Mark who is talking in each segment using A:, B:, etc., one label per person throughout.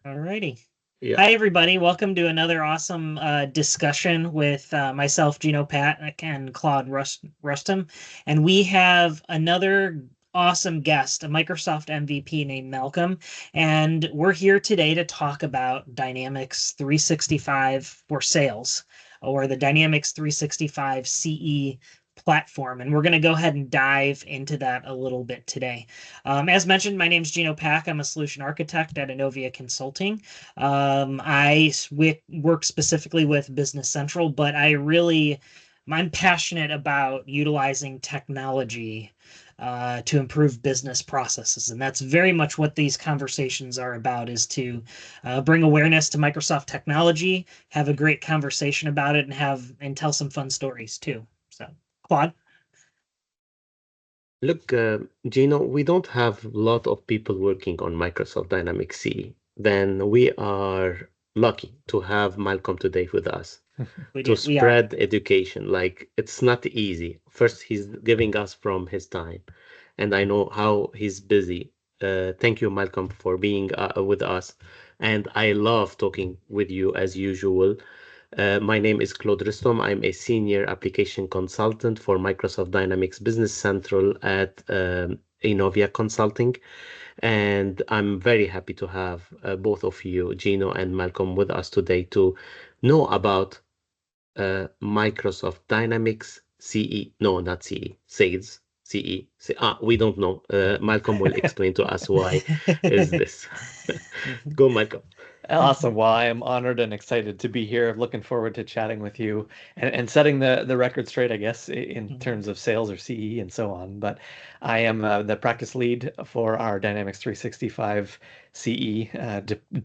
A: Alrighty.
B: Yeah.
A: Hi, everybody. Welcome to another awesome discussion with myself, Gino Pat, and Claude Rustum. And we have another awesome guest, a Microsoft MVP named Malcolm. And we're here today to talk about Dynamics 365 for sales, or the Dynamics 365 CE platform. And we're going to go ahead and dive into that a little bit today. As mentioned, my name is Gino Pack. I'm a solution architect at Innovia Consulting. Work specifically with Business Central, but I'm passionate about utilizing technology to improve business processes. And that's very much what these conversations are about, is to bring awareness to Microsoft technology, have a great conversation about it, and tell some fun stories too. So, Claude.
B: Look, Gino, we don't have a lot of people working on Microsoft Dynamics CE. Then we are lucky to have Malcolm today with us to
A: We are.
B: spread education. Like, it's not easy. First, he's giving us from his time, and I know how he's busy. Thank you, Malcolm, for being with us. And I love talking with you as usual. My name is Claude Ristom. I'm a senior application consultant for Microsoft Dynamics Business Central at Innovia Consulting. And I'm very happy to have both of you, Gino and Malcolm, with us today to know about Microsoft Dynamics CE. No, not CE, sales. CE. We don't know. Malcolm will explain to us why is this. Go, Malcolm.
C: Awesome. Well, I am honored and excited to be here. Looking forward to chatting with you and setting the record straight, I guess, in terms of sales or CE and so on. But I am the practice lead for our Dynamics 365 CE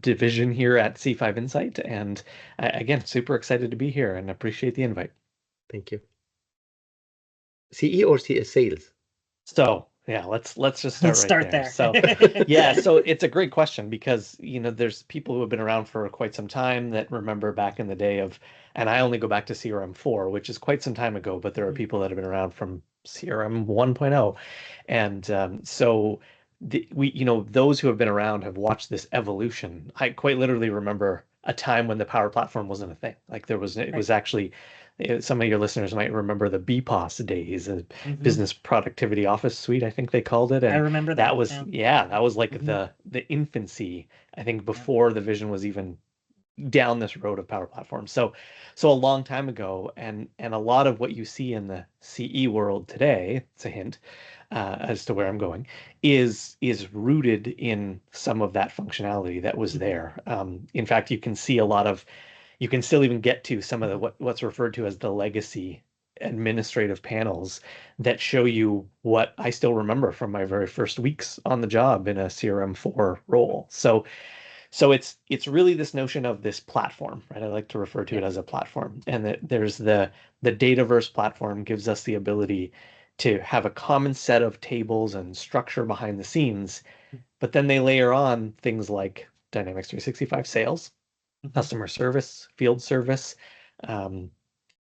C: division here at C5 Insight. And again, super excited to be here and appreciate the invite.
B: Thank you. CE or CS sales?
C: So yeah, let's just
A: Let's
C: start right
A: start
C: there.
A: there.
C: So yeah, so it's a great question because there's people who have been around for quite some time that remember back in the day of, and I only go back to CRM 4, which is quite some time ago, but there are people that have been around from CRM 1.0, and so those who have been around have watched this evolution. I quite literally remember a time when the Power Platform wasn't a thing. Like it
A: Right.
C: was actually some of your listeners might remember the BPOS days,
A: Mhm.
C: Business Productivity Office Suite, I think they called it.
A: I
C: And
A: remember
C: that
A: that.
C: was,
A: Yeah.
C: yeah, that was like
A: Mhm.
C: the infancy, I think,
A: Yeah.
C: before the vision was even down this road of Power Platform. So a long time ago, and a lot of what you see in the CE world today, it's a hint as to where I'm going, is rooted in some of that functionality that was
A: Mhm.
C: there. In fact, you can still even get to some of the
A: Mhm.
C: what's referred to as the legacy administrative panels that show you what I still remember from my very first weeks on the job in a CRM4 role. So it's really this notion of this platform, right? I like to refer to
A: Yeah.
C: it as a platform. And that there's the Dataverse platform gives us the ability to have a common set of tables and structure behind the scenes, but then they layer on things like Dynamics 365 sales,
A: Mhm.
C: customer service, field service. Um,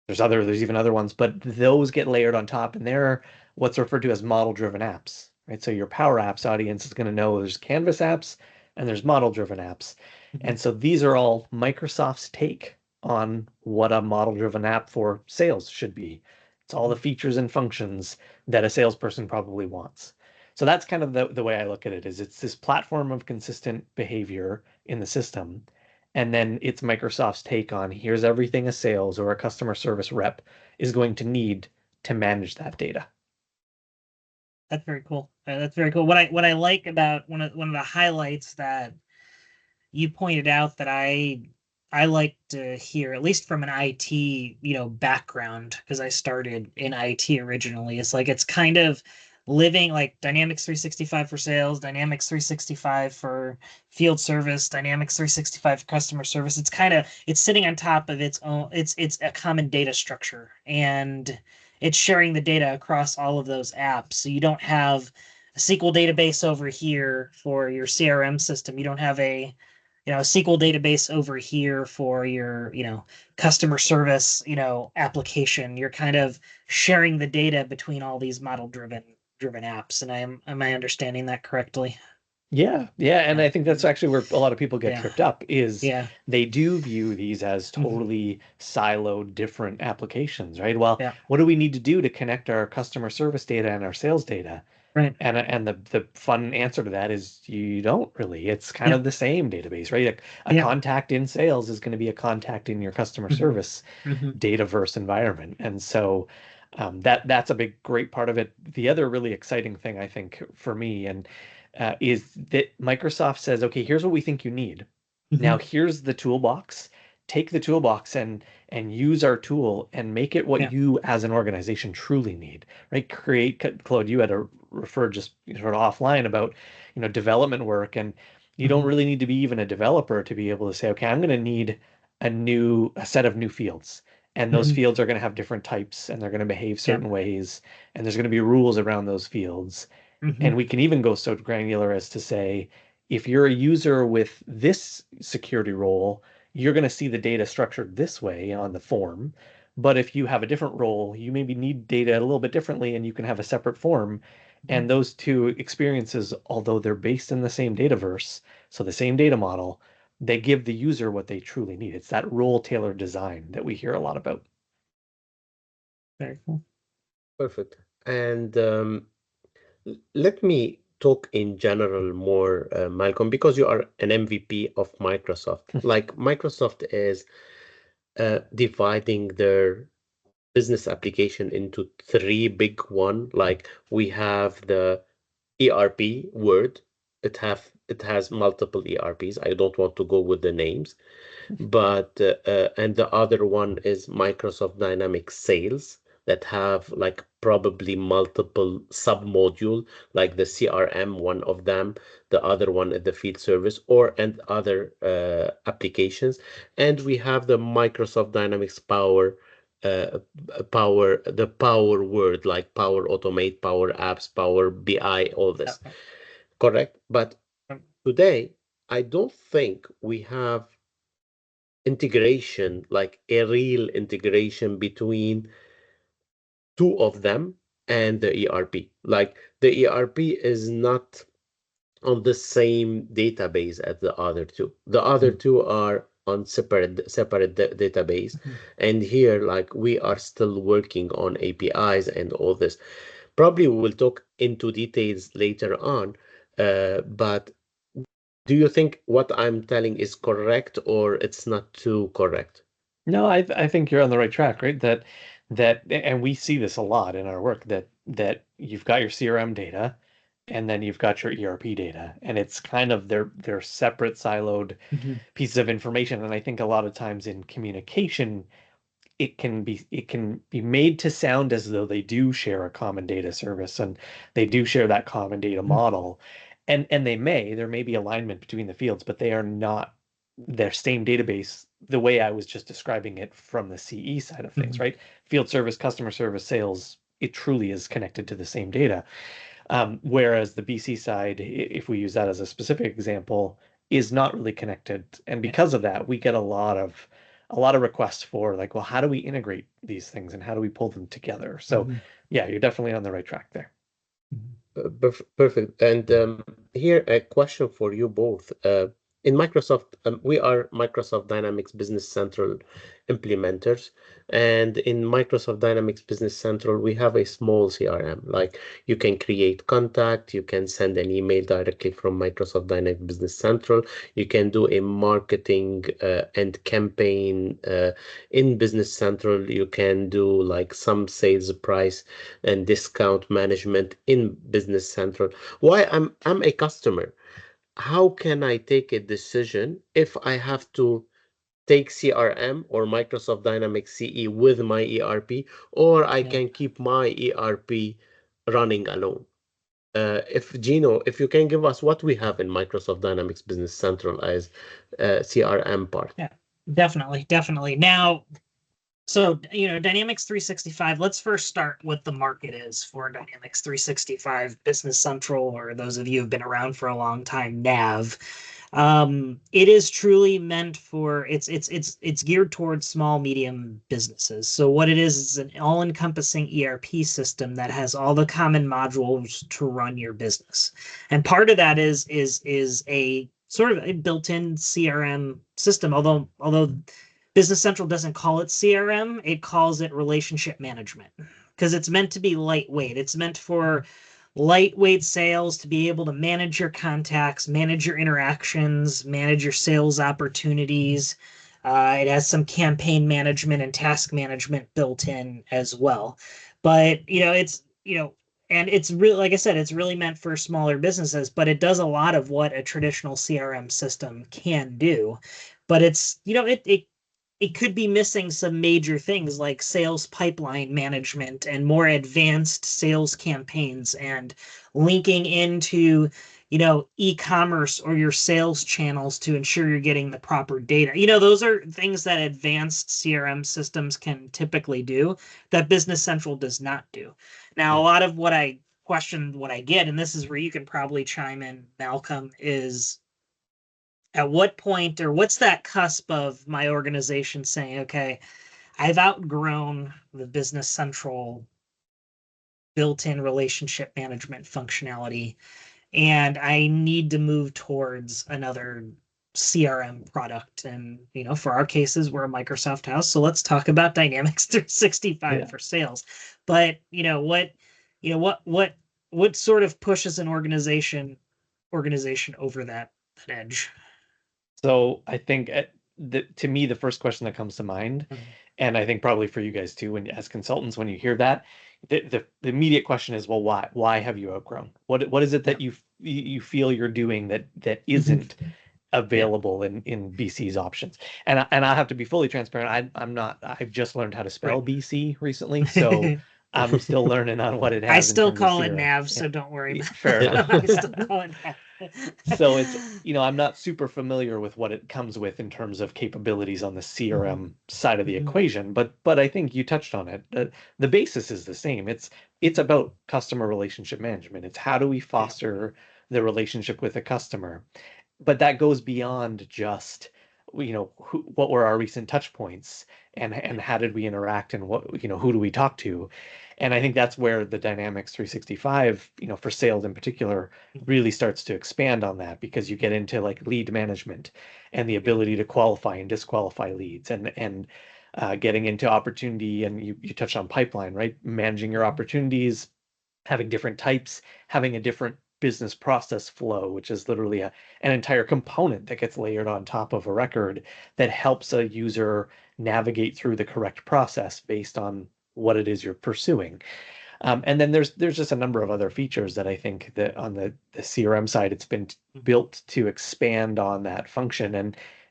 C: there's even other ones, but those get layered on top, and they're what's referred to as model-driven apps, right? So your Power Apps audience is going to know there's Canvas apps and there's model-driven apps,
A: Mhm.
C: and so these are all Microsoft's take on what a model-driven app for sales should be. It's all the
A: Mhm.
C: features and functions that a salesperson probably wants. So that's kind of the way I look at it is it's this platform of consistent behavior in the system. And then it's Microsoft's take on here's everything a sales or a customer service rep is going to need to manage that data.
A: That's very cool. That's very cool. What I like about one of the highlights that you pointed out that I like to hear, at least from an IT, background, because I started in IT originally. It's like it's kind of living like Dynamics 365 for sales, Dynamics 365 for field service, Dynamics 365 for customer service. It's sitting on top of its own, it's a common data structure, and it's sharing the data across all of those apps. So you don't have a SQL database over here for your CRM system. You don't have a SQL database over here for your, customer service, application. You're kind of sharing the data between all these model driven apps. And am I understanding that correctly?
C: Yeah, and I think that's actually where a lot of people get tripped up is they do view these as totally siloed different applications, right? Well, what do we need to do to connect our customer service data and our sales data?
A: Right.
C: And the fun answer to that is you don't really. It's kind of the same database, right? A contact in sales is going to be a contact in your customer service dataverse environment. And so that's a great part of it. The other really exciting thing I think for me is that Microsoft says, okay, here's what we think you need. Now here's the toolbox. Take the toolbox and use our tool and make it what you as an organization truly need, right? Claude, you had to refer just sort of offline about, development work, and you don't really need to be even a developer to be able to say, okay, I'm going to need a set of new fields. And those fields are going to have different types and they're going to behave certain ways. And there's going to be rules around those fields. And we can even go so granular as to say, if you're a user with this security role, you're going to see the data structured this way on the form. But if you have a different role, you maybe need data a little bit differently and you can have a separate form. And those two experiences, although they're based in the same dataverse, so the same data model, they give the user what they truly need. It's that role-tailored design that we hear a lot about.
A: Very cool.
B: Perfect. And let me talk in general more, Malcolm, because you are an MVP of Microsoft. Like Microsoft is dividing their business application into three big one. Like we have the ERP Word. It has multiple ERPs. I don't want to go with the names, but and the other one is Microsoft Dynamics Sales that have like probably multiple sub-module, like the CRM, one of them, the other one at the field service and other applications. And we have the Microsoft Dynamics the Power Word, like Power Automate, Power Apps, Power BI, all this. Correct? But today, I don't think we have integration, like a real integration between two of them and the ERP. Like the ERP is not on the same database as the other two. The other two are on separate database. And here, like we are still working on APIs and all this. Probably we will talk into details later on, but do you think what I'm telling is correct or it's not too correct?
C: No, I think you're on the right track, right? And we see this a lot in our work that you've got your CRM data and then you've got your ERP data, and it's kind of they're separate siloed pieces of information. And I think a lot of times in communication, it can be made to sound as though they do share a common data service and they do share that common data model. And there may be alignment between the fields, but they are not their same database the way I was just describing it from the CE side of things, right? Field service, customer service, sales, it truly is connected to the same data. Whereas the BC side, if we use that as a specific example, is not really connected. And because of that, we get a lot of requests for like, well, how do we integrate these things and how do we pull them together? So yeah, you're definitely on the right track there.
B: Perfect. And here a question for you both. In Microsoft, we are Microsoft Dynamics Business Central implementers. And in Microsoft Dynamics Business Central, we have a small CRM. Like you can create contact, you can send an email directly from Microsoft Dynamics Business Central. You can do a marketing and campaign in Business Central. You can do like some sales price and discount management in Business Central. Why I'm a customer? How can I take a decision if I have to take CRM or Microsoft Dynamics CE with my ERP, or I can keep my ERP running alone? If Gino, if you can give us what we have in Microsoft Dynamics Business Central as CRM part.
A: Yeah, definitely. Now, so, Dynamics 365, let's first start what the market is for Dynamics 365 Business Central, or those of you who've been around for a long time, NAV. It is truly meant for it's geared towards small, medium businesses. So what it is an all-encompassing ERP system that has all the common modules to run your business. And part of that is a sort of a built-in CRM system, although Business Central doesn't call it CRM, it calls it relationship management because it's meant to be lightweight. It's meant for lightweight sales to be able to manage your contacts, manage your interactions, manage your sales opportunities. It has some campaign management and task management built in as well. But, and it's really, like I said, it's really meant for smaller businesses, but it does a lot of what a traditional CRM system can do. But it could be missing some major things like sales pipeline management and more advanced sales campaigns and linking into, e-commerce or your sales channels to ensure you're getting the proper data. Those are things that advanced CRM systems can typically do that Business Central does not do. Now, a lot of what I get, and this is where you can probably chime in, Malcolm, is at what point or what's that cusp of my organization saying, okay, I've outgrown the Business Central built-in relationship management functionality, and I need to move towards another CRM product. And, for our cases, we're a Microsoft house. So let's talk about Dynamics 365 for sales. But, what sort of pushes an organization over that edge?
C: So I think to me, the first question that comes to mind, and I think probably for you guys too, as consultants, when you hear that, the immediate question is, well, why? Why have you outgrown? What is it that you feel you're doing that isn't available in BC's options? And I have to be fully transparent. I'm not. I've just learned how to spell BC recently, so I'm still learning on what it has.
A: I still call it nav, so don't worry.
C: Fair enough.
A: I still call it nav.
C: So it's, I'm not super familiar with what it comes with in terms of capabilities on the CRM side of the equation, but I think you touched on it. The basis is the same. It's about customer relationship management. It's how do we foster the relationship with a customer, but that goes beyond just, what were our recent touch points and how did we interact and what, who do we talk to? And I think that's where the Dynamics 365, for sales in particular, really starts to expand on that, because you get into like lead management and the ability to qualify and disqualify leads and getting into opportunity. And you touched on pipeline, right? Managing your opportunities, having different types, having a different business process flow, which is literally an entire component that gets layered on top of a record that helps a user navigate through the correct process based on what it is you're pursuing. And then there's just a number of other features that I think that on the CRM side, it's been built to expand on that function.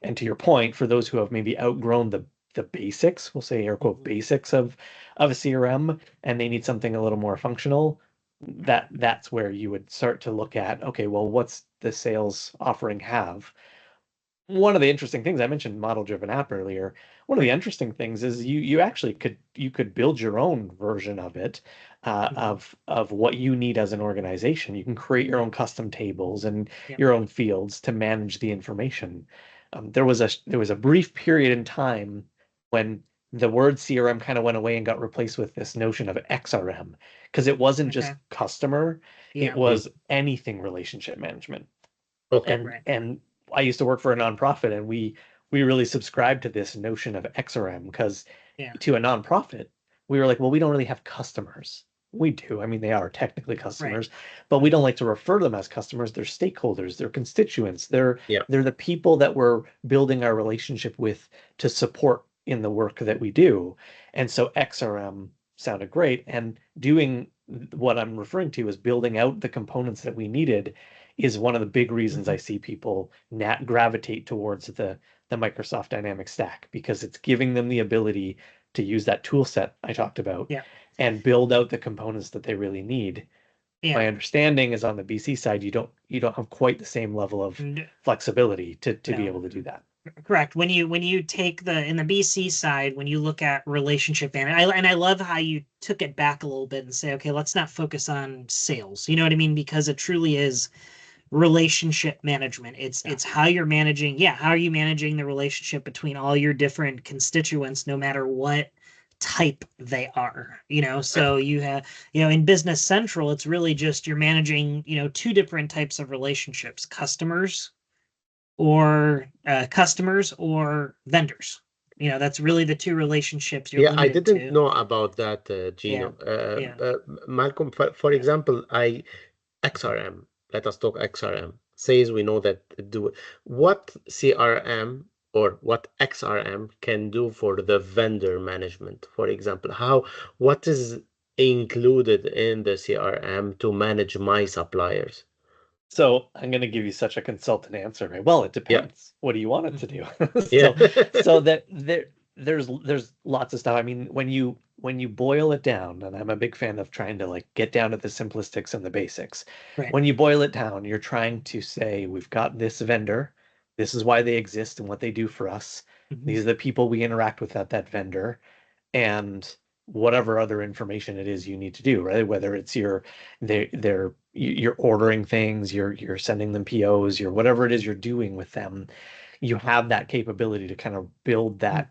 C: And to your point, for those who have maybe outgrown the basics, we'll say air quote basics of a CRM, and they need something a little more functional, that's where you would start to look at, okay, well, what's the sales offering have? One of the interesting things, I mentioned model-driven app earlier. One of the interesting things is you actually could build your own version of it, of what you need as an organization. You can create your own custom tables and your own fields to manage the information. There was a brief period in time when the word CRM kind of went away and got replaced with this notion of XRM, because it wasn't just customer, it was anything relationship management. And I used to work for a nonprofit, and we really subscribed to this notion of XRM, because to a nonprofit, we were like, well, we don't really have customers. We do. I mean, they are technically customers, but we don't like to refer to them as customers. They're stakeholders, they're constituents, they're the people that we're building our relationship with to support in the work that we do. And so XRM sounded great, and doing what I'm referring to is building out the components that we needed is one of the big reasons I see people gravitate towards the Microsoft Dynamics stack, because it's giving them the ability to use that tool set I talked about and build out the components that they really need. My understanding is on the BC side, you don't have quite the same level of flexibility to be able to do that.
A: Correct. When you take in the BC side, when you look at relationship management, and I love how you took it back a little bit and say, okay, let's not focus on sales. You know what I mean? Because it truly is relationship management. It's how you're managing, how are you managing the relationship between all your different constituents, no matter what type they are, so you have, in Business Central, it's really just you're managing, two different types of relationships: customers or vendors. That's really the two relationships you're
B: Yeah, I
A: limited
B: didn't
A: to.
B: know about that,
A: Yeah,
B: Gino.
A: yeah,
B: Malcolm, for
A: yeah,
B: example, XRM, let us talk XRM, says we know that what CRM or what XRM can do for the vendor management, for example, what is included in the CRM to manage my suppliers?
C: So I'm going to give you such a consultant answer, right? Well, it
B: Yeah,
C: depends. What do you want it to do?
B: yeah.
C: So that there's lots of stuff. I mean, when you boil it down, and I'm a big fan of trying to like get down to the simplistics and the basics.
A: right.
C: When you boil it down, you're trying to say, we've got this vendor, this is why they exist and what they do for us.
A: Mhm.
C: These are the people we interact with at that vendor, and whatever other information it is you need to do, right? Whether it's you're ordering things, you're sending them POs, you're whatever it is you're doing with them, you have that capability to kind of build that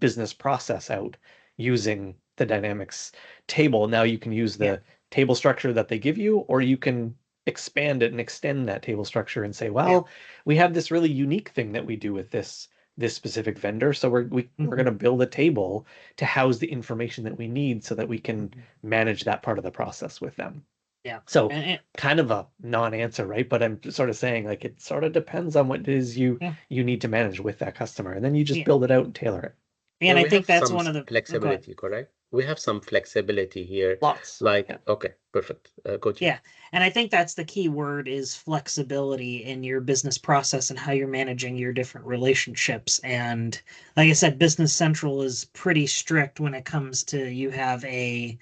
C: business process out using the Dynamics table. Now you can use
A: Yeah,
C: the table structure that they give you, or you can expand it and extend that table structure and say,
A: yeah.
C: well, we have this really unique thing that we do with this specific vendor, so we're going
A: Mhm.
C: to build a table to house the information that we need so that we can
A: Mhm.
C: manage that part of the process with them.
A: Yeah.
C: So
A: And,
C: kind of a non-answer, right? But I'm sort of saying like it sort of depends on what it is you
A: yeah,
C: you need to manage with that customer, and then you just
A: yeah.
C: build it out and tailor it.
A: And
B: And
A: I
B: we
A: think
B: have
A: that's
B: some
A: one of the, oh, go ahead.
B: flexibility, correct? We have some flexibility here.
C: Lots.
B: Like,
C: Yeah.
B: okay, perfect. Go, Gino.
A: Yeah. And I think that's the key word, is flexibility in your business process and how you're managing your different relationships. And like I said, Business Central is pretty strict when it comes to, you have a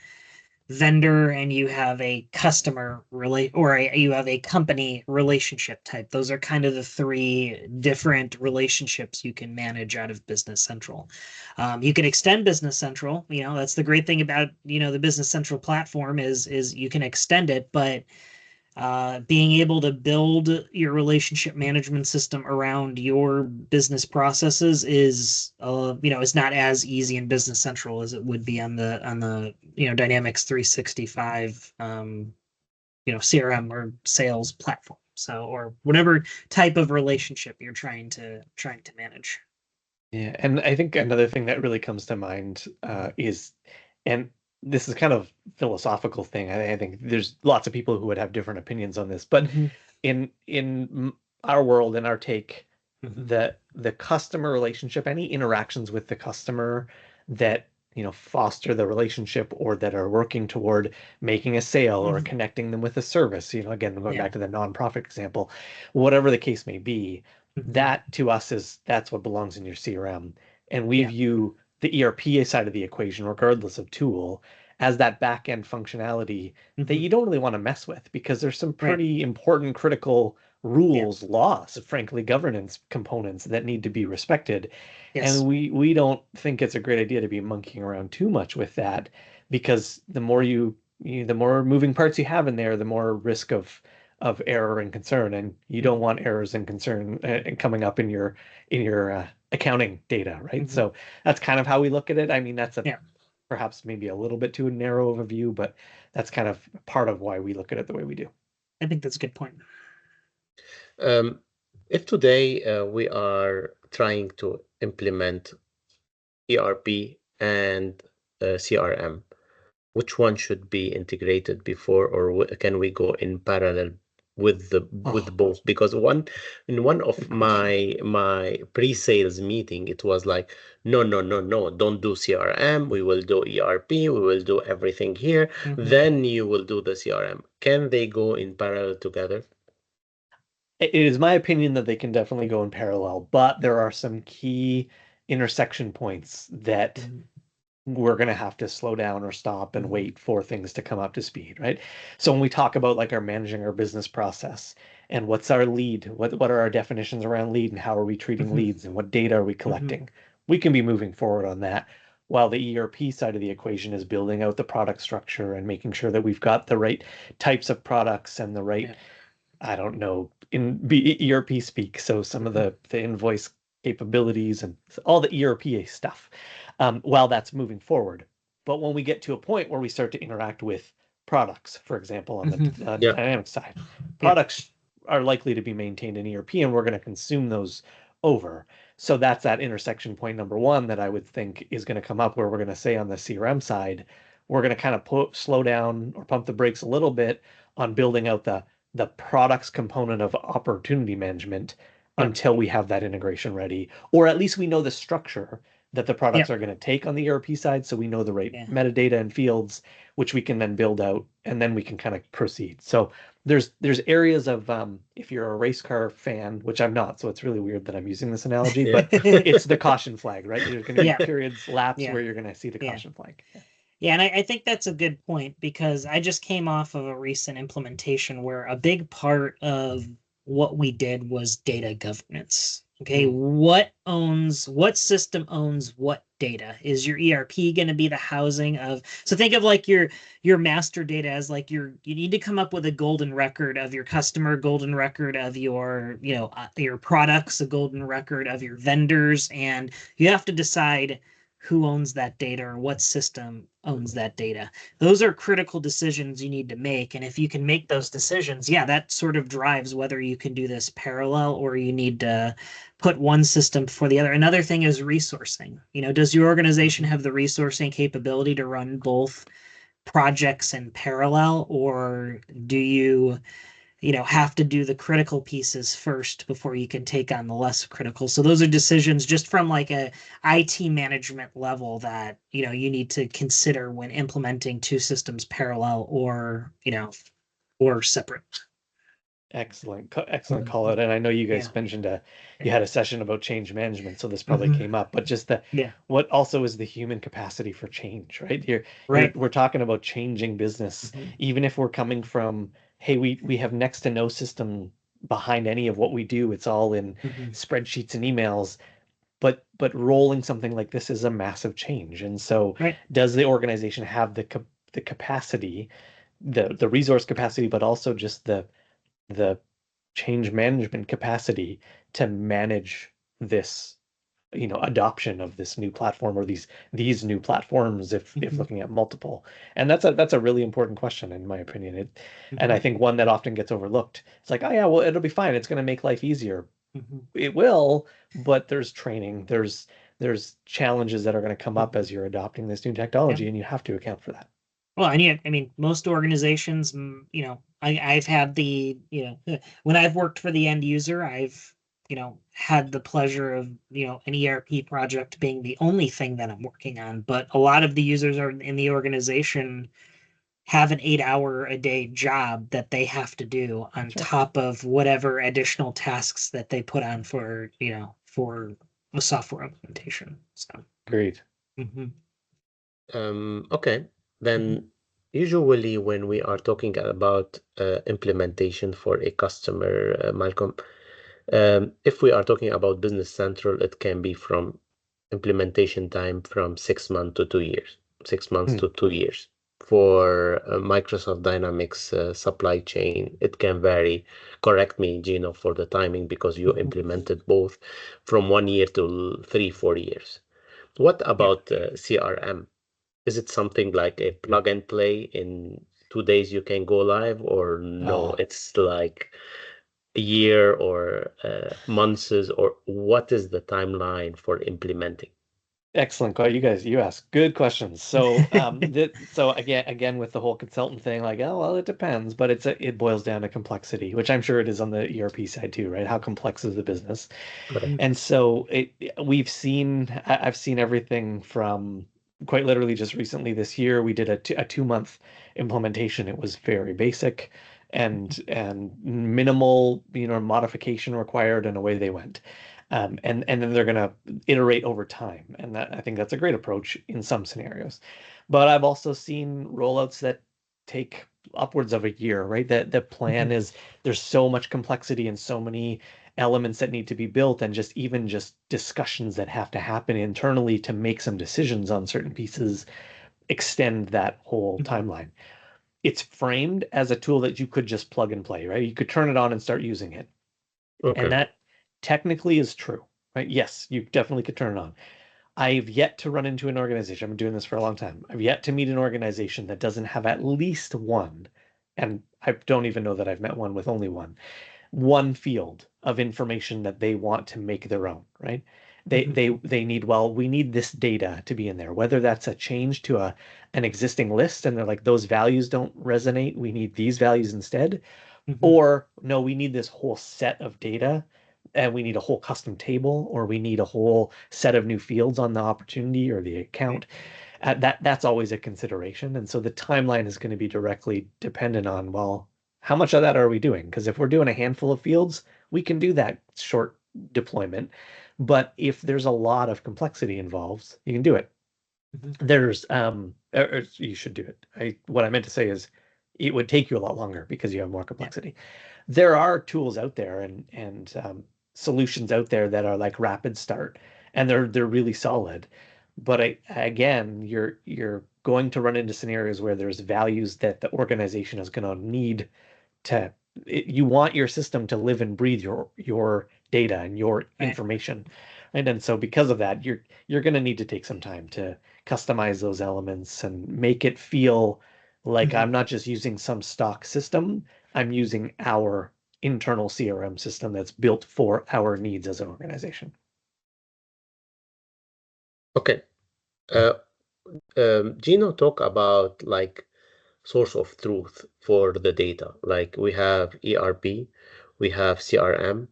A: vendor and you have a customer you have a company relationship type. Those are kind of the three different relationships you can manage out of Business Central. You can extend Business Central. That's the great thing about, the Business Central platform, is you can extend it, but being able to build your relationship management system around your business processes is not as easy in Business Central as it would be on the Dynamics 365 CRM or sales platform. So, or whatever type of relationship you're trying to manage.
C: Yeah, and I think another thing that really comes to mind is, and this is kind of philosophical thing. I think there's lots of people who would have different opinions on this, but
A: Hmm.
C: in our world, in our take,
A: Hmm.
C: the customer relationship, any interactions with the customer that foster the relationship or that are working toward making a sale or
A: Hmm.
C: connecting them with a service, again, going
A: Yeah.
C: back to the nonprofit example, whatever the case may be,
A: Hmm.
C: that to us that's what belongs in your CRM. And we
A: Yeah.
C: view the ERP side of the equation, regardless of tool, as that back end functionality that
A: Hmm.
C: you don't really want to mess with, because there's some
A: Right.
C: pretty important critical
A: Yeah.
C: rules, laws, frankly, governance components that need to be respected. And
A: Yes.
C: we don't think it's a great idea to be monkeying around too much with that, because the more the more moving parts you have in there, the more risk of error and concern, and you don't want errors and concern coming up in your accounting data, right?
A: Hmm.
C: So that's kind of how we look at it. I mean, that's a
A: Yeah.
C: perhaps maybe a little bit too narrow of a view, but that's kind of part of why we look at it the way we do.
A: I think that's a good point.
B: Um, if today we are trying to implement ERP and CRM, which one should be integrated before, or can we go in parallel with
C: Oh,
B: both? Because in one of
C: good question.
B: my pre-sales meeting, it was like, no, no, no, no, don't do CRM. We will do ERP. We will do everything here.
A: Hmm.
B: Then you will do the CRM. Can they go in parallel together?
C: It is my opinion that they can definitely go in parallel, but there are some key intersection points that
A: Hmm.
C: we're going to have to slow down or stop and
A: Hmm.
C: wait for things to come up to speed, right? So when we talk about like our managing our business process and what's our lead, what are our definitions around lead and how are we treating
A: Hmm.
C: leads and what data are we
A: Hmm.
C: collecting, we can be moving forward on that. While the ERP side of the equation is building out the product structure and making sure that we've got the right types of products and the right
A: Yeah.
C: I don't know, in ERP speak. So some of the invoice capabilities and all the ERP stuff, while that's moving forward. But when we get to a point where we start to interact with products, for example, on the
B: Yeah.
C: Dynamics side,
A: Yeah.
C: products are likely to be maintained in ERP, and we're going to consume those over. So that's that intersection point number one that I would think is going to come up, where we're going to say on the CRM side, we're going to kind of slow down or pump the brakes a little bit on building out the products component of opportunity management
A: Yeah.
C: until we have that integration ready, or at least we know the structure that the products
A: Yeah.
C: are going to take on the ERP side, so we know the right
A: Yeah.
C: metadata and fields, which we can then build out, and then we can kind of proceed. So there's areas of if you're a race car fan, which I'm not, so it's really weird that I'm using this analogy,
B: Yeah.
C: but it's the caution flag, right? There's going to be
A: Yeah.
C: periods, laps
A: Yeah.
C: where you're going to see the
A: Yeah.
C: caution flag.
A: Yeah, and I think that's a good point because I just came off of a recent implementation where a big part of what we did was data governance. Okay, what system owns what data? Is your ERP going to be the housing of, so think of like your master data as like you need to come up with a golden record of your customer, golden record of your, your products, a golden record of your vendors, and you have to decide who owns that data or what system owns that data. Those are critical decisions you need to make. And if you can make those decisions, yeah, that sort of drives whether you can do this parallel or you need to put one system for the other. Another thing is resourcing. Does your organization have the resourcing capability to run both projects in parallel, or do you have to do the critical pieces first before you can take on the less critical? So those are decisions just from like a IT management level that, you need to consider when implementing two systems parallel or separate.
C: Excellent call out. And I know you guys
A: Yeah.
C: mentioned you
A: Yeah.
C: had a session about change management, so this probably
A: Mhm.
C: came up. But just
A: Yeah.
C: what also is the human capacity for change, right?
A: Right.
C: We're talking about changing business,
A: Mhm.
C: even if we're coming from, hey, we have next to no system behind any of what we do. It's all in
A: Mhm.
C: spreadsheets and emails. But rolling something like this is a massive change. And so,
A: Right.
C: does the organization have the capacity, the resource capacity, but also just the change management capacity to manage this, adoption of this new platform, or these new platforms, if
A: Mhm.
C: looking at multiple? And that's a really important question, in my opinion. And I
A: Mhm.
C: think one that often gets overlooked. It's like, oh yeah, well, it'll be fine, it's going to make life easier.
A: Mhm.
C: It will, but there's training, there's challenges that are going to come up
A: Mhm.
C: as you're adopting this new
A: Yeah.
C: technology, and you have to account for that.
A: Well, I mean, most organizations, I've had when I've worked for the end user, I've, had the pleasure of, an ERP project being the only thing that I'm working on. But a lot of the users are in the organization have an 8 hour a day job that they have to do on
C: Sure.
A: top of whatever additional tasks that they put on for a software implementation. So,
C: Great.
A: mhm,
B: Okay.
A: mhm,
B: Then usually when we are talking about implementation for a customer, Malcolm, if we are talking about Business Central, it can be from implementation time from 6 months to 2 years, 6 months
C: Hmm.
B: to 2 years. For Microsoft Dynamics supply chain, it can vary. Correct me, Gino, for the timing because you
A: mhm.
B: implemented both from 1 year to 3, 4 years. What
A: Yeah.
B: about CRM? Is it something like a plug and play in 2 days you can go live, or no,
C: Oh,
B: it's like a year or months, or what is the timeline for implementing?
C: excellent. You ask good questions. So, so again, with the whole consultant thing, like, oh, well, it depends, but it boils down to complexity, which I'm sure it is on the ERP side too, right? How complex is the business?
A: Mhm.
C: And so I've seen everything from, quite literally, just recently this year, we did a 2 month implementation. It was very basic and minimal, modification required, and away they went. And then they're going to iterate over time. And I think that's a great approach in some scenarios. But I've also seen rollouts that take upwards of a year, right? That the plan
A: Mhm.
C: is, there's so much complexity and so many elements that need to be built, and just discussions that have to happen internally to make some decisions on certain pieces extend that whole
A: Mhm.
C: timeline. it's framed as a tool that you could just plug and play, right? You could turn it on and start using it.
B: Okay.
C: And that technically is true, right? Yes, you definitely could turn it on. I've yet to run into an organization. I've been doing this for a long time. I've yet to meet an organization that doesn't have at least one, and I don't even know that I've met one with only one field of information that they want to make their own, right? They need, well, we need this data to be in there, whether that's a change to an existing list and they're like, those values don't resonate, we need these values instead, or no, we need this whole set of data and we need a whole custom table, or we need a whole set of new fields on the opportunity or the account. That's always a consideration. And so the timeline is going to be directly dependent on, well, how much of that are we doing? Because if we're doing a handful of fields, we can do that short deployment. But if there's a lot of complexity involved, you can do it. There's or you should do it. What I meant to say is it would take you a lot longer because you have more complexity. There are tools out there and solutions out there that are like rapid start, and they're really solid. But again, you're going to run into scenarios where there's values that the organization is going to need to. You want your system to live and breathe your data and your information, right? And so because of that, you're going to need to take some time to customize those elements and make it feel like I'm not just using some stock system, I'm using our internal CRM system that's built for our needs as an organization.
B: Okay. Gino, talk about like source of truth for the data. Like we have ERP, we have CRM.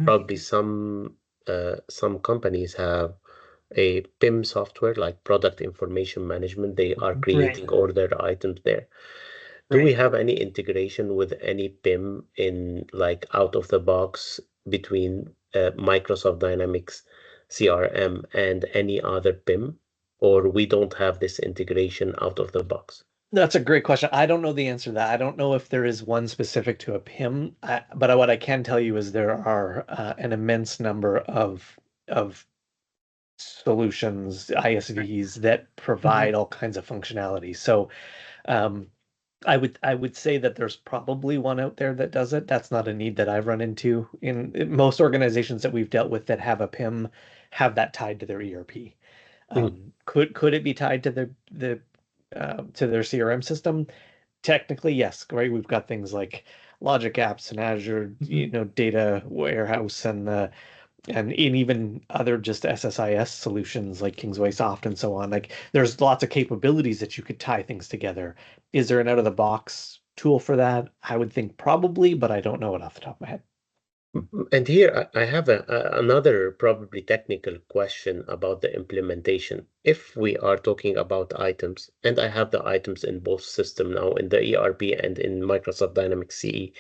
B: Probably some companies have a PIM software, like product information management. They are creating all their items there. Do we have any integration with any PIM in like out of the box between Microsoft Dynamics CRM and any other PIM, or we don't have this integration out of the box?
C: That's a great question. I don't know the answer to that. I don't know if there is one specific to a PIM, but what I can tell you is there are an immense number of solutions, ISVs that provide all kinds of functionality. So I would say that there's probably one out there that does it. That's not a need that I've run into in most organizations that we've dealt with that have a PIM have that tied to their ERP. Could it be tied to the to their CRM system? Technically, yes, right? We've got things like Logic Apps and Azure, data warehouse and even other just SSIS solutions like Kingsway Soft and so on. Like there's lots of capabilities that you could tie things together. Is there an out of the box tool for that? I would think probably, but I don't know it off the top of my head.
B: And here I have another probably technical question about the implementation. If we are talking about items, and I have the items in both system now, in the ERP and in Microsoft Dynamics CE,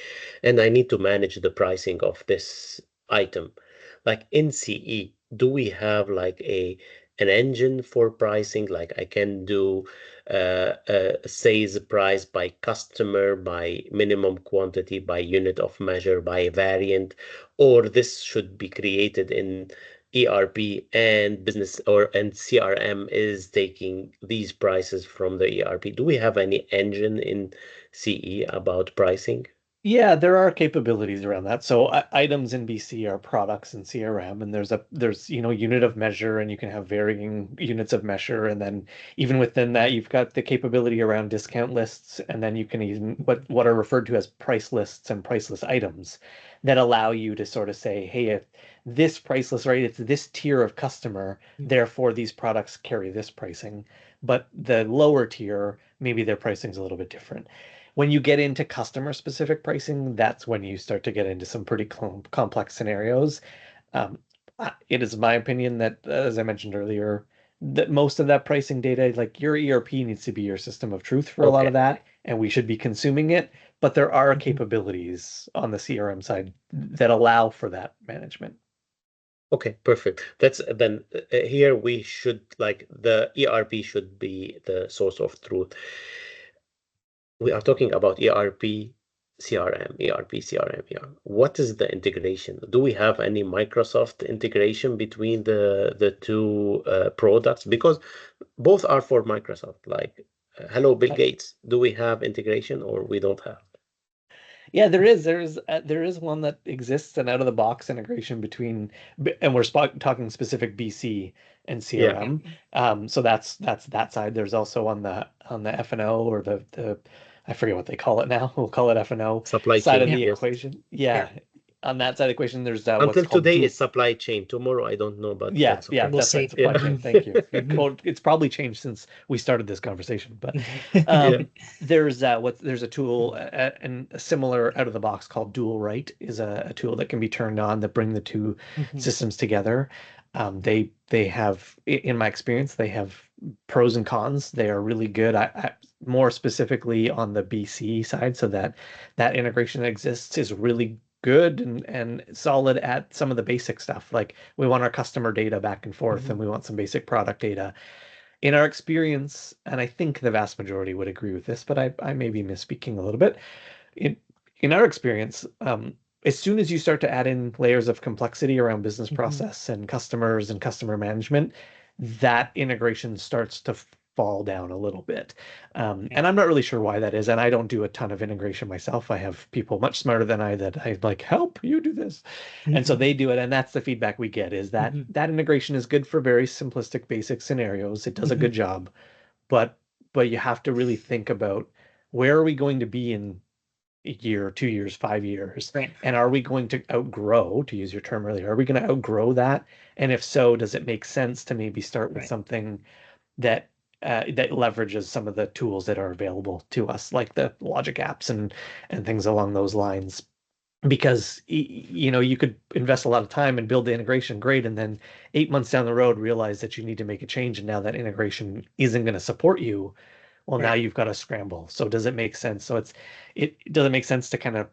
B: and I need to manage the pricing of this item. Like in CE, do we have like an engine for pricing? Like I can do sales price by customer, by minimum quantity, by unit of measure, by variant, or this should be created in ERP and business and CRM is taking these prices from the ERP. Do we have any engine in CE about pricing?
C: Yeah, there are capabilities around that. So items in BC are products in CRM, and there's unit of measure, and you can have varying units of measure, and then even within that, you've got the capability around discount lists, and then you can even what are referred to as price lists and price list items that allow you to sort of say, hey, if this price list, right, it's this tier of customer, therefore these products carry this pricing, but the lower tier, maybe their pricing is a little bit different. When you get into customer specific pricing, that's when you start to get into some pretty complex scenarios. It is my opinion that, as I mentioned earlier, that most of that pricing data, like your ERP needs to be your system of truth for a lot of that, and we should be consuming it. But there are capabilities on the CRM side that allow for that management.
B: Okay, perfect. That's then here we should like the ERP should be the source of truth. We are talking about ERP, CRM, ERP, CRM. Yeah. What is the integration? Do we have any Microsoft integration between the two products? Because both are for Microsoft, like hello, Bill Gates. Do we have integration or we don't have?
C: Yeah, there is one that exists, an out of the box integration between, and we're talking specific BC and
B: Yeah,
C: CRM. So that's that side. There's also on the F&O, or the I forget what they call it now. We'll call it F&O
B: supply
C: side of
B: chain.
A: Yeah.
C: the
B: Yes.
C: equation.
A: Yeah.
C: Yeah, on that side of the equation, there's what's
B: Until
C: called
B: today
C: dual.
B: is supply chain. Tomorrow, I don't know, but
C: Yeah,
B: that's
C: yeah,
B: okay.
A: We'll
C: that's right.
A: see.
C: Supply
B: Yeah.
C: chain. Thank you.
A: Mhm.
C: Well, it's probably changed since we started this conversation, but
B: Yeah.
C: there's a tool, and a similar out of the box called Dual Write is a tool that can be turned on that bring the two
A: Mhm.
C: systems together. They have, in my experience, they have pros and cons. They are really good. I more specifically on the BC side, so that integration that exists is really good and solid at some of the basic stuff. Like, we want our customer data back and forth, and
A: Mhm.
C: we want some basic product data. In our experience, and I think the vast majority would agree with this, but I may be misspeaking a little bit. In in our experience, as soon as you start to add in layers of complexity around business
A: Mhm.
C: process and customers and customer management, that integration starts to fall down a little bit.
A: Yeah.
C: And I'm not really sure why that is. And I don't do a ton of integration myself. I have people much smarter than I that I like, help you do this. And so
A: Mhm.
C: they do it. And that's the feedback we get, is that
A: Mhm.
C: that integration is good for very simplistic, basic scenarios. It does a
A: Mhm.
C: good job, but you have to really think about, where are we going to be in a year, 2 years, 5 years?
A: Right.
C: And are we going to outgrow, to use your term earlier, are we going to outgrow that? And if so, does it make sense to maybe start with
A: Right.
C: something that that leverages some of the tools that are available to us, like the logic apps and things along those lines? Because you could invest a lot of time and build the integration great, and then 8 months down the road realize that you need to make a change, and now that integration isn't going to support you. Well, now
A: Right.
C: you've got to scramble. So does it make sense? So it doesn't make sense to kind of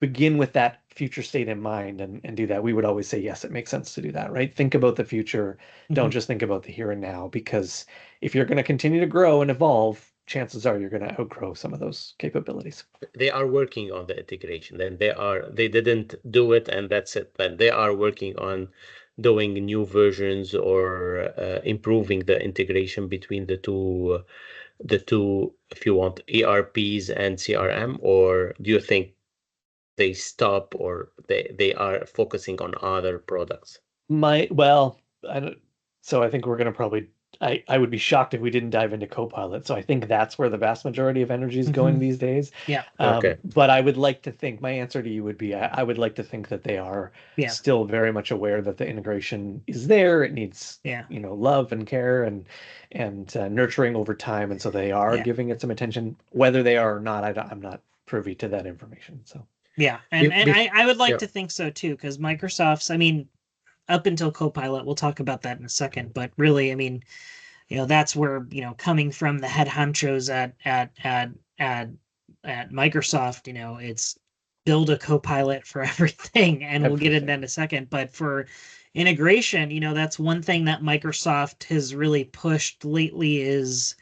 C: begin with that future state in mind and do that. We would always say, yes, it makes sense to do that, right? Think about the future. Don't
A: Mhm.
C: just think about the here and now, because if you're going to continue to grow and evolve, chances are you're going to outgrow some of those capabilities.
B: They are working on the integration. Then they didn't do it and that's it. Then they are working on doing new versions or improving the integration between the two, if you want, ERPs and CRM, or do you think they stop or they are focusing on other products?
C: Well, I don't, so I think we're going to probably, I would be shocked if we didn't dive into Copilot. So I think that's where the vast majority of energy is going
A: Mhm.
C: these days.
A: Yeah.
B: Okay.
C: But I would like to think, my answer to you would be, I would like to think that they are
A: Yeah.
C: still very much aware that the integration is there. It needs,
A: Yeah.
C: love and care and nurturing over time. And so they are
A: Yeah.
C: giving it some attention. Whether they are or not, I'm not privy to that information. So.
A: Yeah.
B: Be,
A: And
B: be,
A: I would like
B: yeah.
A: to think so too, because Microsoft's, I mean, up until Copilot, we'll talk about that in a second, but really, I mean, that's where, coming from the head honchos at at Microsoft, it's build a Copilot for everything, and we'll get into that in
C: Everything.
A: a second. But for integration, that's one thing that Microsoft has really pushed lately, is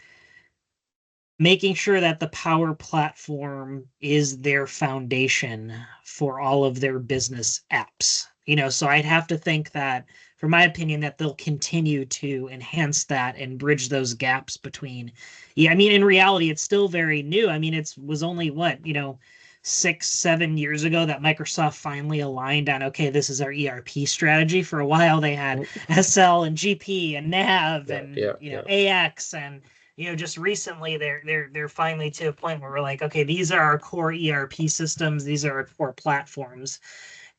A: making sure that the Power Platform is their foundation for all of their business apps. So I'd have to think that, for my opinion, that they'll continue to enhance that and bridge those gaps between. Yeah, I mean, in reality, it's still very new. I mean, it was only what, 6, 7 years ago that Microsoft finally aligned on, okay, this is our ERP strategy. For a while, they had SL and GP and NAV
B: Yeah,
A: and
B: yeah, yeah.
A: AX, and just recently they're finally to a point where we're like, okay, these are our core ERP systems, these are our core platforms.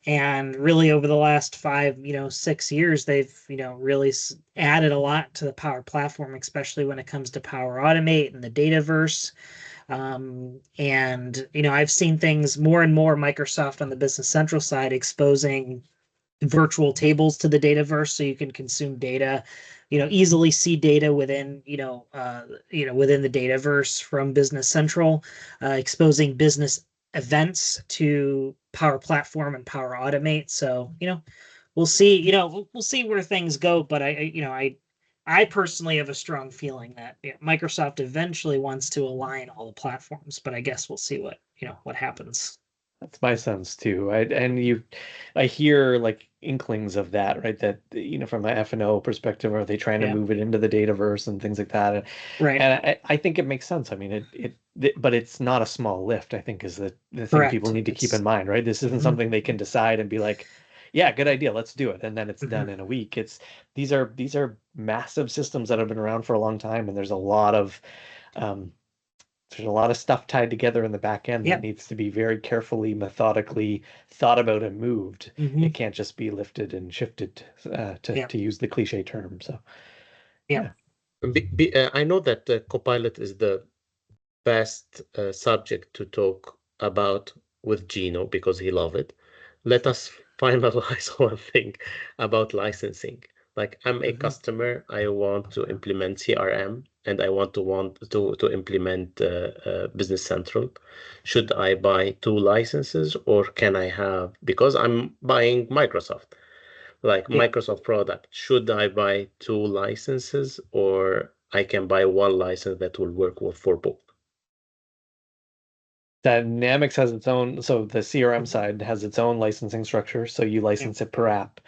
A: And really over the last 5, 6 years, they've, really added a lot to the Power Platform, especially when it comes to Power Automate and the Dataverse. And, I've seen things more and more, Microsoft on the Business Central side exposing virtual tables to the Dataverse, so you can consume data, easily see data within, within the Dataverse from Business Central, exposing business events to Power Platform and Power Automate. So, we'll see, we'll see where things go. But I personally have a strong feeling that Microsoft eventually wants to align all the platforms, but I guess we'll see what happens.
C: That's my sense too. I hear like inklings of that, right? That from the F&O perspective, are they trying to
A: Yeah.
C: move it into the Dataverse and things like that?
A: Right.
C: And I think it makes sense. I mean, but it's not a small lift, I think, is the thing people
A: Correct.
C: need to keep in
A: It's
C: mind, right? This isn't
A: mhm,
C: something they can decide and be like, yeah, good idea, let's do it, and then it's
A: mhm.
C: done in a week. These are massive systems that have been around for a long time, and um, there's a lot of stuff tied together in the back end that
A: Yep.
C: needs to be very carefully, methodically thought about and moved.
A: Hmm.
C: It can't just be lifted and shifted,
A: Yep.
C: to use the cliche term. So,
A: Yep.
C: yeah.
B: I know that Copilot is the best subject to talk about with Gino because he love it. Let us finalize one thing about licensing. Like I'm a
A: Hmm.
B: customer, I want to implement CRM and I want to implement Business Central. Should I buy two licenses or can I have, because I'm buying Microsoft, like
A: Yeah.
B: Microsoft product, should I buy two licenses or I can buy one license that will work for both?
C: Dynamics has its own, so the CRM
A: Mhm.
C: side has its own licensing structure. So you
A: Yeah.
C: license it per app.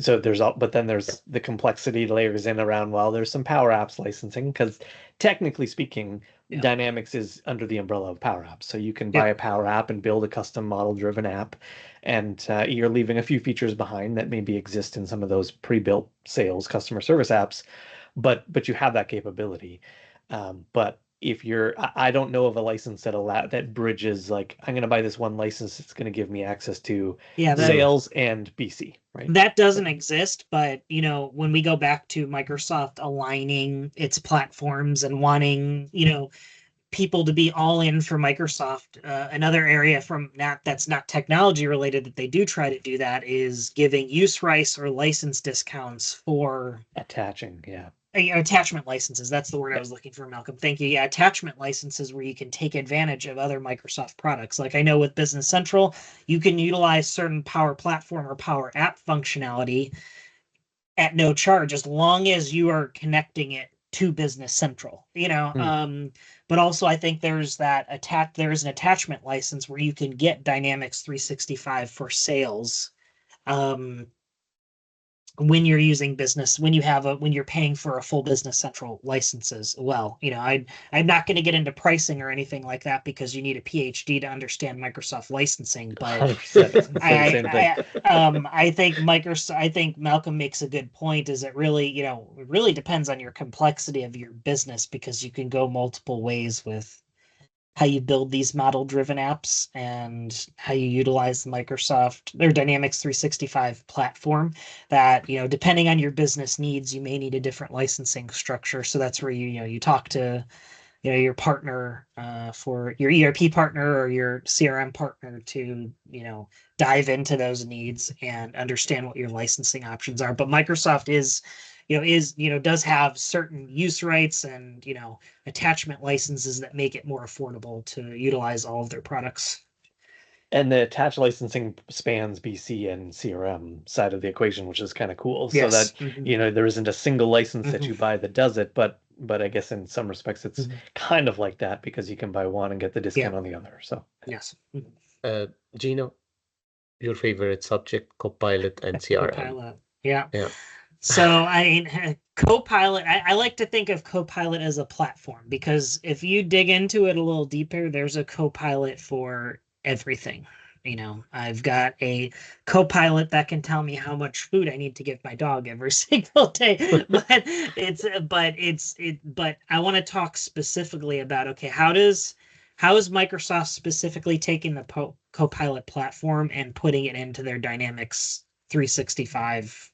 C: So but then there's the complexity layers in around, well, there's some Power Apps licensing because technically speaking,
A: Yeah.
C: Dynamics is under the umbrella of Power Apps. So you can buy
A: Yep.
C: a Power App and build a custom model-driven app, and you're leaving a few features behind that maybe exist in some of those pre-built sales customer service apps, but you have that capability. But if I don't know of a license that bridges, like, I'm going to buy this one license that's going to give me access to
A: Yeah. That
B: Mm,
C: sales and BC, right?
A: that doesn't exist, but when we go back to Microsoft aligning its platforms and wanting, people to be all in for Microsoft. Another area from that's not technology related that they do try to do that is giving use rights or license discounts for
C: Attaching, yeah.
A: attachment licenses. That's the word I
C: Yeah.
A: was looking for, Malcolm. Thank you. Yeah, attachment licenses where you can take advantage of other Microsoft products. Like I know with Business Central, you can utilize certain Power Platform or Power App functionality at no charge as long as you are connecting it to Business Central.
C: Hmm.
A: But also I think there's an attachment license where you can get Dynamics 365 for sales. Um, when you're using business, when you're paying for a full Business Central licenses. Well, I'm not going to get into pricing or anything like that because you need a PhD to understand Microsoft licensing, but
C: 100%. I said the same thing.
A: I think Malcolm makes a good point. Is it really depends on your complexity of your business because you can go multiple ways with how you build these model driven apps and how you utilize the Microsoft their Dynamics 365 platform that, depending on your business needs, you may need a different licensing structure. So that's where you talk to, your partner for your ERP partner or your CRM partner to, dive into those needs and understand what your licensing options are. But Microsoft does have certain use rights and, attachment licenses that make it more affordable to utilize all of their products.
C: And the attached licensing spans BC and CRM side of the equation, which is kind of cool. So that,
A: Yes. Hmm.
C: there isn't a single license that
A: Hmm.
C: you buy that does it, but I guess in some respects it's
A: Hmm.
C: kind of like that because you can buy one and get the
A: Yeah.
C: discount on the other. So
A: Yes. Mhm.
B: uh, Gino, your favorite subject, Copilot and CRM.
A: Copilot. Yeah.
B: Yeah.
A: So Copilot, I like to think of Copilot as a platform because if you dig into it a little deeper, there's a Copilot for everything. I've got a Copilot that can tell me how much food I need to give my dog every single day. But I want to talk specifically about, okay, how is Microsoft specifically taking the Copilot platform and putting it into their Dynamics 365,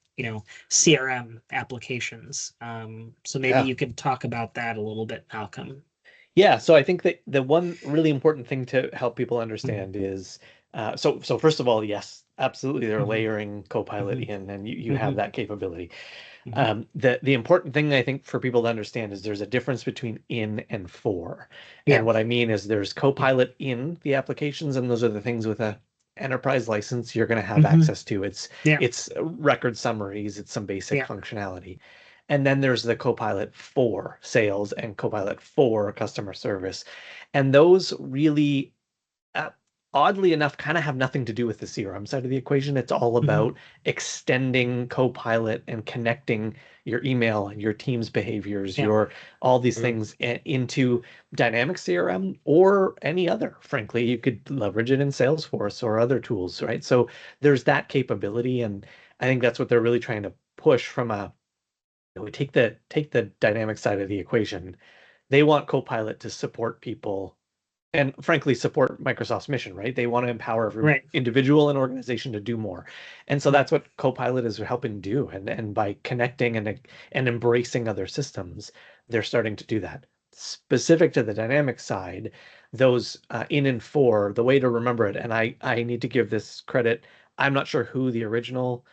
A: CRM applications. So maybe
C: yeah.
A: you could talk about that a little bit, Malcolm.
C: Yeah, so I think that the one really important thing to help people
A: Mhm.
C: understand is, so first of all, yes, absolutely, they're
A: Mhm.
C: layering Copilot
A: Mhm.
C: in, and you have
A: Mhm.
C: that capability.
A: Mhm.
C: The important thing I think for people to understand is there's a difference between in and for. And
A: Yeah.
C: what I mean is there's
A: Mhm.
C: Copilot in the applications, and those are the things with a enterprise license you're going to have
A: Mhm.
C: access to.
A: Yeah.
C: It's record summaries, it's some basic
A: Yeah.
C: functionality. And then there's the Copilot for sales and Copilot for customer service. And those really, oddly enough, kind of have nothing to do with the CRM side of the equation. It's all about extending Copilot and connecting your email and your team's behaviors,
A: Yeah.
C: your all these
B: Mm.
C: things into dynamic CRM or any other. Frankly, you could leverage it in Salesforce or other tools, right? So there's that capability, and I think that's what they're really trying to push from a we take the dynamic side of the equation. They want Copilot to support people and frankly support Microsoft's mission, right? They want to empower every
A: Right.
C: individual and organization to do more. And so
A: Right.
C: that's what Copilot is helping do. And by connecting and embracing other systems, they're starting to do that. Specific to the dynamic side, those in and for, the way to remember it, and I need to give this credit. I'm not sure who the original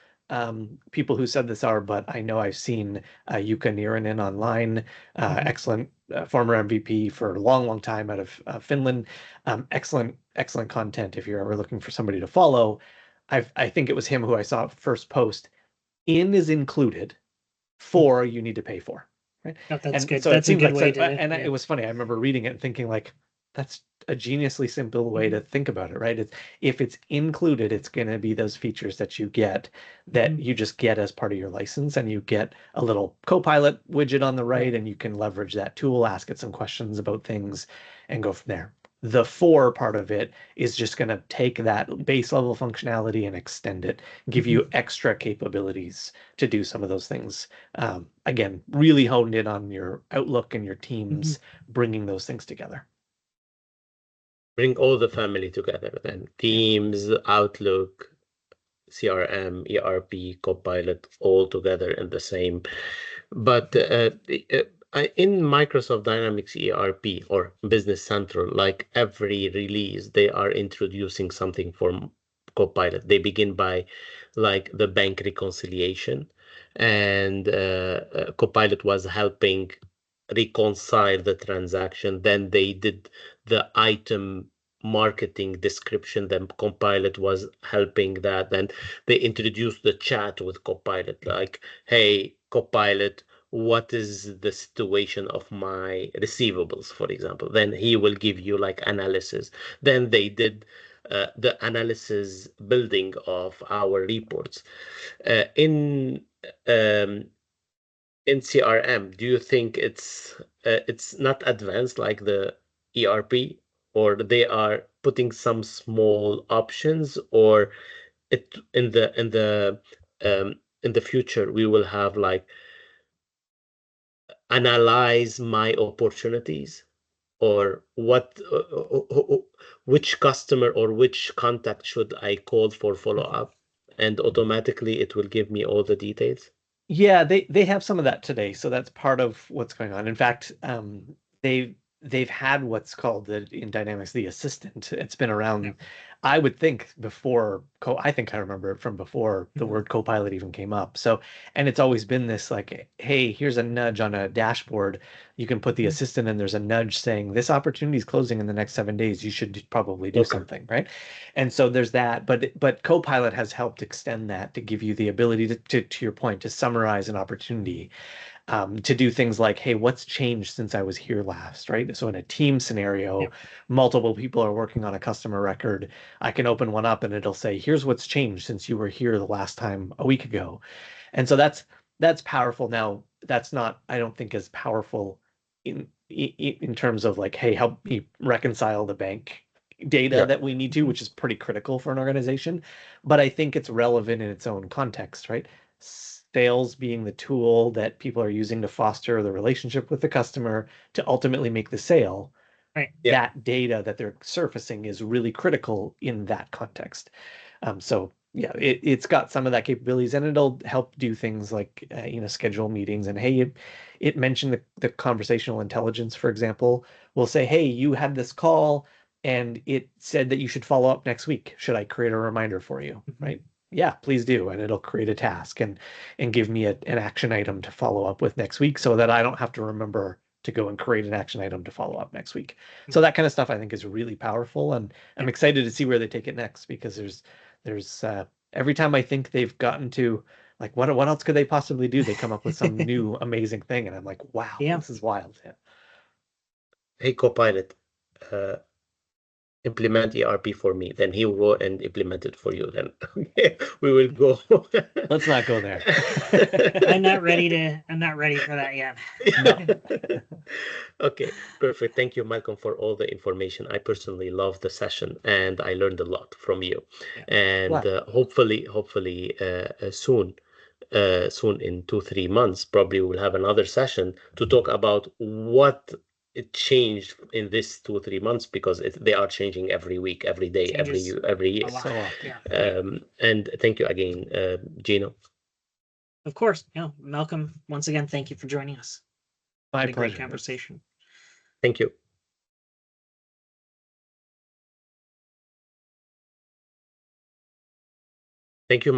C: people who said this are, but I know I've seen Jukka Niiranen online, excellent former MVP for a long, long time out of Finland. Excellent, excellent content if you're ever looking for somebody to follow. I think it was him who I saw first post. In is included, for you need to pay for. Right.
A: Oh, that's
C: And
A: good.
C: so it
A: That's a
C: seems
A: good
C: like
A: way
C: such,
A: to,
C: and
A: yeah.
C: it was funny. I remember reading it and thinking like, that's a geniusly simple way to think about it, right? If it's included, it's going to be those features that you get that you just get as part of your license, and you get a little Copilot widget on the right,
A: Right.
C: and you can leverage that tool, ask it some questions about things, and go from there. The for part of it is just going to take that base level functionality and extend it, give you extra capabilities to do some of those things. Again, really honed in on your Outlook and your teams, bringing those things together.
B: Bring all the family together then. Teams, Outlook, CRM, ERP, Copilot, all together in the same. But in Microsoft Dynamics ERP or Business Central, like every release, they are introducing something for Copilot. They begin by like the bank reconciliation, and Copilot was helping reconcile the transaction. Then they did the item marketing description, then Copilot was helping that. Then they introduced the chat with Copilot, like, hey, Copilot, what is the situation of my receivables, for example? Then he will give you like analysis. Then they did the analysis building of our reports. In um, in CRM, do you think it's not advanced like the ERP, or they are putting some small options, or it in the future we will have like analyze my opportunities, or what which customer or which contact should I call for follow up, and automatically it will give me all the details.
C: Yeah, they have some of that today, so that's part of what's going on. In fact, they've had what's called in Dynamics the assistant. It's been
A: Yeah.
C: around, I would think before I think I remember it from before the word Copilot even came up. So, and it's always been this like, hey, here's a nudge on a dashboard. You can put the assistant and there's a nudge saying this opportunity is closing in the next 7 days. You should probably do
B: Okay.
C: something, right? And so there's that, but Copilot has helped extend that to give you the ability to your point, to summarize an opportunity, to do things like, hey, what's changed since I was here last, right? So in a team
A: Yeah.
C: scenario, multiple people are working on a customer record. I can open one up and it'll say, here's what's changed since you were here the last time a week ago. And so that's powerful. Now, that's not, I don't think, as powerful in terms of like, hey, help me reconcile the bank data
B: Yeah.
C: that we need to, which is pretty critical for an organization. But I think it's relevant in its own context, right? Sales being the tool that people are using to foster the relationship with the customer to ultimately make the sale.
A: Right.
B: Yeah.
C: That data that they're surfacing is really critical in that context. So yeah, it's got some of that capabilities, and it'll help do things like schedule meetings. And hey, it mentioned the conversational intelligence, for example. We'll say, hey, you had this call, and it said that you should follow up next week. Should I create a reminder for you? Right? Yeah, please do, and it'll create a task and give me an action item to follow up with next week, so that I don't have to remember to go and create an action item to follow up next week. So that kind of stuff I think is really powerful, and I'm
A: Yeah.
C: excited to see where they take it next, because there's every time I think they've gotten to like what else could they possibly do, they come up with some new amazing thing, and I'm like, wow,
A: Yeah.
C: this is wild. Yeah.
B: Hey, Copilot, uh, implement ERP for me. Then he will go and implement it for you. Then we will go.
C: Let's not go there.
A: I'm not ready for that yet.
C: No.
B: Okay, perfect. Thank you, Malcolm, for all the information. I personally love the session and I learned a lot from you.
A: Yeah.
B: And hopefully, soon in 2-3 months, probably we'll have another session to talk about what it changed in this 2-3 months, because they are changing every week, every day,
A: Changes
B: every year.
A: a lot.
C: So often.
A: Yeah.
B: And thank you again, Gino.
A: Of course. Yeah. Malcolm, once again, thank you for joining us.
C: My
A: Had a great
C: pleasure.
A: conversation.
B: Thank you. Thank you.